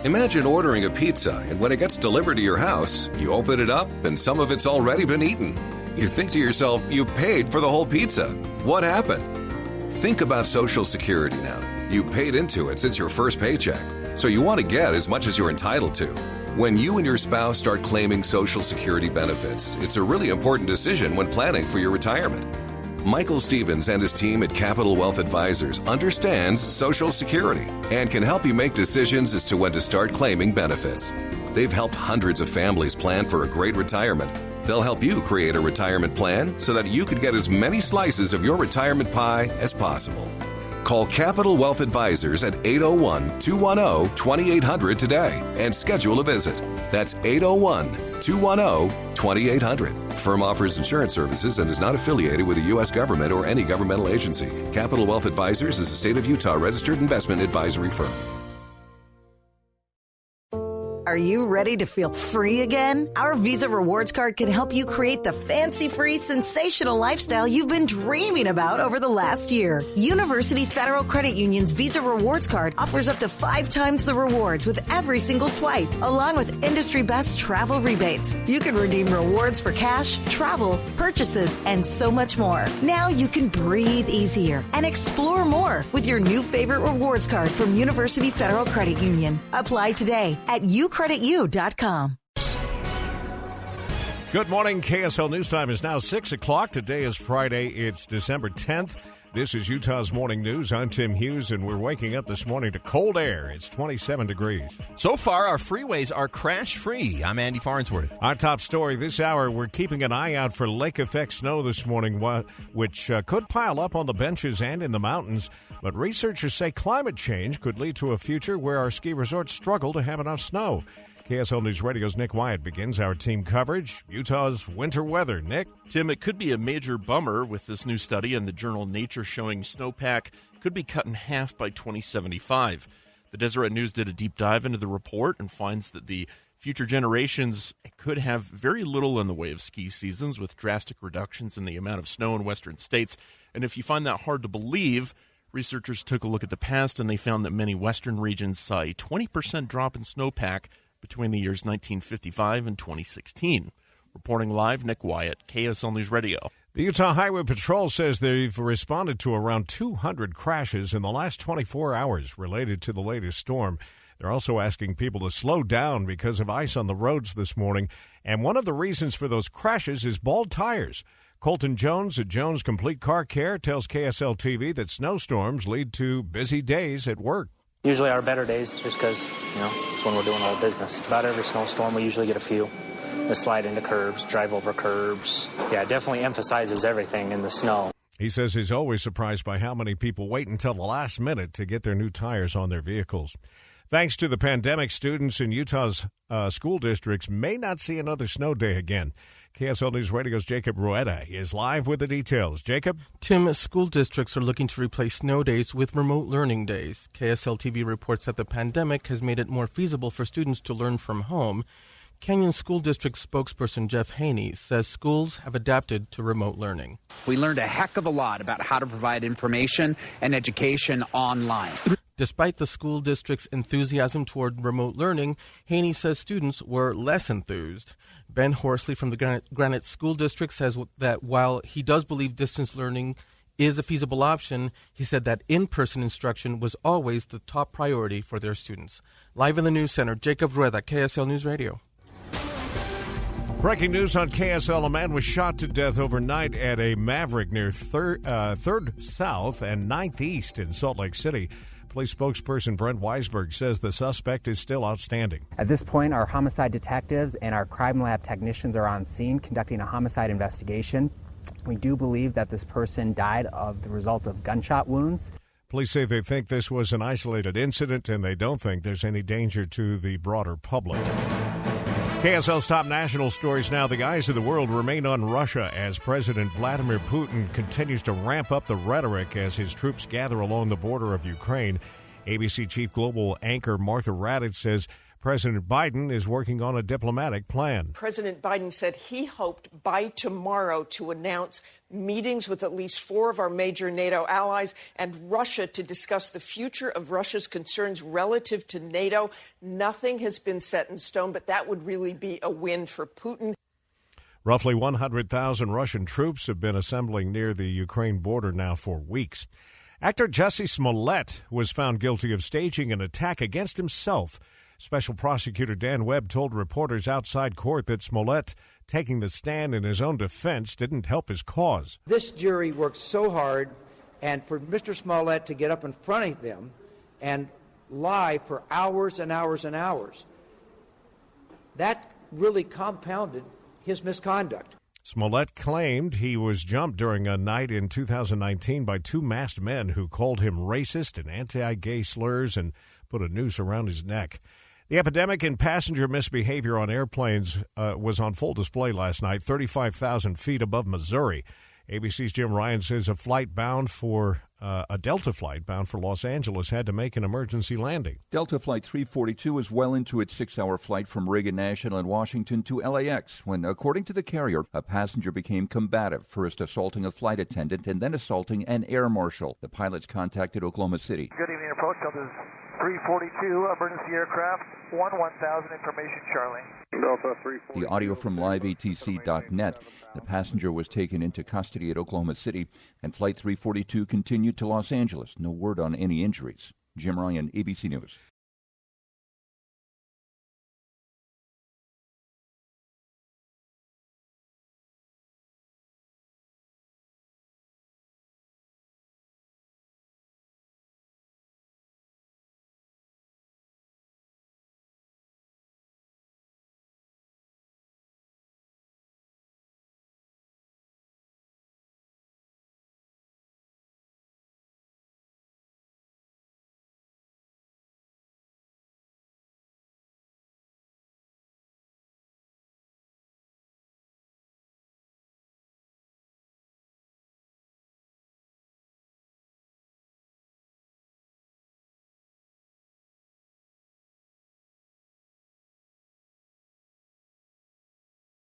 Imagine ordering a pizza, and when it gets delivered to your house, you open it up and some of it's already been eaten. You think to yourself, you paid for the whole pizza. What happened? Think about Social Security now. You've paid into it since your first paycheck, so you want to get as much as you're entitled to. When you and your spouse start claiming Social Security benefits, it's a really important decision when planning for your retirement. Michael Stevens and his team at Capital Wealth Advisors understands Social Security and can help you make decisions as to when to start claiming benefits. They've helped hundreds of families plan for a great retirement. They'll help you create a retirement plan so that you can get as many slices of your retirement pie as possible. Call Capital Wealth Advisors at 801-210-2800 today and schedule a visit. That's 801-210-2800. Firm offers insurance services and is not affiliated with the U.S. government or any governmental agency. Capital Wealth Advisors is a state of Utah registered investment advisory firm. Are you ready to feel free again? Our Visa Rewards Card can help you create the fancy-free, sensational lifestyle you've been dreaming about over the last year. University Federal Credit Union's Visa Rewards Card offers up to 5 times the rewards with every single swipe, along with industry-best travel rebates. You can redeem rewards for cash, travel, purchases, and so much more. Now you can breathe easier and explore more with your new favorite rewards card from University Federal Credit Union. Apply today at ucreditu.com. Good morning. KSL News Time is now 6 o'clock. Today is Friday. It's December 10th. This is Utah's Morning News. I'm Tim Hughes, and we're waking up this morning to cold air. It's 27 degrees. So far, our freeways are crash-free. I'm Andy Farnsworth. Our top story this hour, we're keeping an eye out for lake-effect snow this morning, which could pile up on the benches and in the mountains. But researchers say climate change could lead to a future where our ski resorts struggle to have enough snow. KSL News Radio's Nick Wyatt begins our team coverage. Utah's winter weather. Nick? Tim, it could be a major bummer with this new study in the journal Nature showing snowpack could be cut in half by 2075. The Deseret News did a deep dive into the report and finds that the future generations could have very little in the way of ski seasons with drastic reductions in the amount of snow in western states. And if you find that hard to believe, researchers took a look at the past and they found that many western regions saw a 20% drop in snowpack between the years 1955 and 2016. Reporting live, Nick Wyatt, KSL News Radio. The Utah Highway Patrol says they've responded to around 200 crashes in the last 24 hours related to the latest storm. They're also asking people to slow down because of ice on the roads this morning. And one of the reasons for those crashes is bald tires. Colton Jones at Jones Complete Car Care tells KSL TV that snowstorms lead to busy days at work. Usually our better days, just because, it's when we're doing all the business. About every snowstorm, we usually get a few. We slide into curbs, drive over curbs. Yeah, it definitely emphasizes everything in the snow. He says he's always surprised by how many people wait until the last minute to get their new tires on their vehicles. Thanks to the pandemic, students in Utah's school districts may not see another snow day again. KSL News Radio's Jacob Rueda is live with the details. Jacob? Tim, school districts are looking to replace snow days with remote learning days. KSL TV reports that the pandemic has made it more feasible for students to learn from home. Canyon School District spokesperson Jeff Haney says schools have adapted to remote learning. We learned a heck of a lot about how to provide information and education online. Despite the school district's enthusiasm toward remote learning, Haney says students were less enthused. Ben Horsley from the Granite School District says that while he does believe distance learning is a feasible option, he said that in-person instruction was always the top priority for their students. Live in the News Center, Jacob Rueda, KSL News Radio. Breaking news on KSL, a man was shot to death overnight at a Maverick near 3rd South and 9th East in Salt Lake City. Police spokesperson Brent Weisberg says the suspect is still outstanding. At this point, our homicide detectives and our crime lab technicians are on scene conducting a homicide investigation. We do believe that this person died of the result of gunshot wounds. Police say they think this was an isolated incident and they don't think there's any danger to the broader public. KSL's top national stories now. The eyes of the world remain on Russia as President Vladimir Putin continues to ramp up the rhetoric as his troops gather along the border of Ukraine. ABC chief global anchor Martha Raddatz says President Biden is working on a diplomatic plan. President Biden said he hoped by tomorrow to announce meetings with at least 4 of our major NATO allies and Russia to discuss the future of Russia's concerns relative to NATO. Nothing has been set in stone, but that would really be a win for Putin. Roughly 100,000 Russian troops have been assembling near the Ukraine border now for weeks. Actor Jussie Smollett was found guilty of staging an attack against himself. Special Prosecutor Dan Webb told reporters outside court that Smollett taking the stand in his own defense didn't help his cause. This jury worked so hard, and for Mr. Smollett to get up in front of them and lie for hours and hours and hours, that really compounded his misconduct. Smollett claimed he was jumped during a night in 2019 by 2 masked men who called him racist and anti-gay slurs and put a noose around his neck. The epidemic in passenger misbehavior on airplanes was on full display last night, 35,000 feet above Missouri. ABC's Jim Ryan says a Delta flight bound for Los Angeles had to make an emergency landing. Delta Flight 342 is well into its 6-hour flight from Reagan National in Washington to LAX when, according to the carrier, a passenger became combative, first assaulting a flight attendant and then assaulting an air marshal. The pilots contacted Oklahoma City. Good evening, approach Delta 342, emergency aircraft, 1000, information Charlie. Delta 342. The audio from liveatc.net. The passenger was taken into custody at Oklahoma City, and Flight 342 continued to Los Angeles. No word on any injuries. Jim Ryan, ABC News.